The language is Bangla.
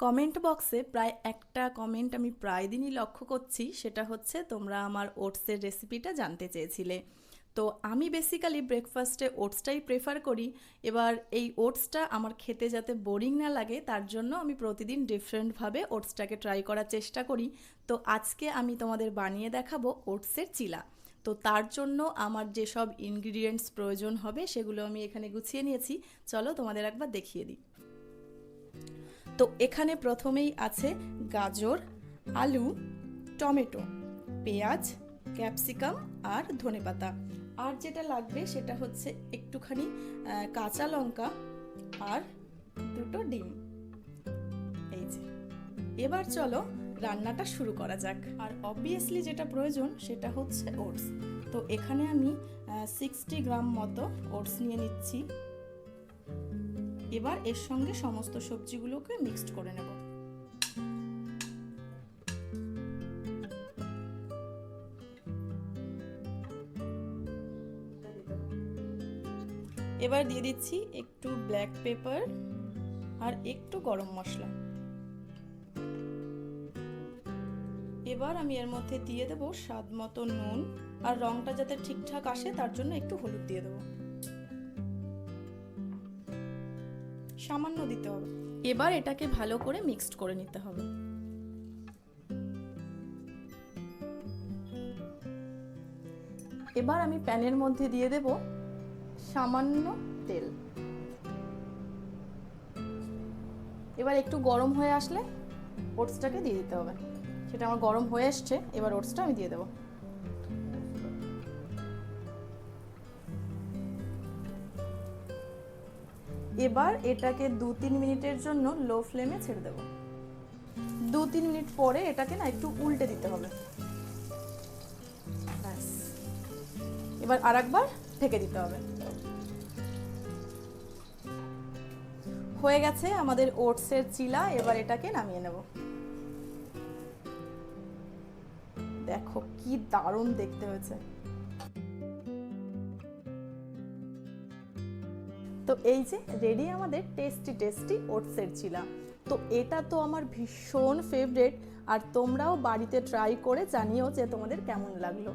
কমেন্ট বক্সে প্রায় একটা কমেন্ট আমি প্রায় দিনই লক্ষ্য করছি, সেটা হচ্ছে তোমরা আমার ওটসের রেসিপিটা জানতে চেয়েছিলে। তো আমি বেসিক্যালি ব্রেকফাস্টে ওটসটাই প্রেফার করি। এবার এই ওটসটা আমার খেতে যাতে বোরিং না লাগে তার জন্য আমি প্রতিদিন ডিফারেন্টভাবে ওটসটাকে ট্রাই করার চেষ্টা করি। তো আজকে আমি তোমাদের বানিয়ে দেখাবো ওটসের চিলা। তো তার জন্য আমার যেসব ইনগ্রিডিয়েন্টস প্রয়োজন হবে সেগুলো আমি এখানে গুছিয়ে নিয়েছি। চলো তোমাদের একবার দেখিয়ে দিই। তো এখানে প্রথমেই আছে গাজর, আলু, টমেটো, পেঁয়াজ, ক্যাপসিকাম আর ধনেপাতা। আর যেটা লাগবে সেটা হচ্ছে একটুখানি কাঁচা লঙ্কা আর দুটো ডিম। এই যে, এবার চলো রান্নাটা শুরু করা যাক। আর অবভিয়াসলি যেটা প্রয়োজন সেটা হচ্ছে ওটস। তো এখানে আমি 60 গ্রাম মতো ওটস নিয়ে নিচ্ছি। এবার এর সঙ্গে সমস্ত সবজিগুলোকে মিক্সড করে নেব। এবার দিয়ে দিচ্ছি একটু ব্ল্যাক পেপার আর একটু গরম মশলা। এবার আমি এর মধ্যে দিয়ে দেবো স্বাদ মতো নুন, আর রংটা যাতে ঠিকঠাক আসে তার জন্য একটু হলুদ দিয়ে দেবো, সামান্য দিতে হবে। এবার এটাকে ভালো করে মিক্সড করে নিতে হবে। এবার আমি প্যানের মধ্যে দিয়ে দেব সামান্য তেল। এবার একটু গরম হয়ে আসলে ওটসটাকে দিয়ে দিতে হবে। সেটা আমার গরম হয়ে এসছে, এবার ওটসটা আমি দিয়ে দেবো। এবার এটাকে 2-3 মিনিটের জন্য লো ফ্লেমে ছেড়ে দেবো। 2-3 মিনিট পরে এটাকে না একটু উল্টে দিতে হবে। ব্যাস, এবার আরেকবার ঢেকে দিতে হবে। হয়ে গেছে আমাদের ওটসের চিলা। এবার এটাকে নামিয়ে নেব। দেখো কি দারুণ দেখতে হয়েছে। তো এই যে রেডি আমাদের টেস্টি টেস্টি ওটসের চিলা। তো এটা তো আমার ভীষণ ফেভারিট, আর তোমরাও বাড়িতে ট্রাই করে জানিও যে তোমাদের কেমন লাগলো।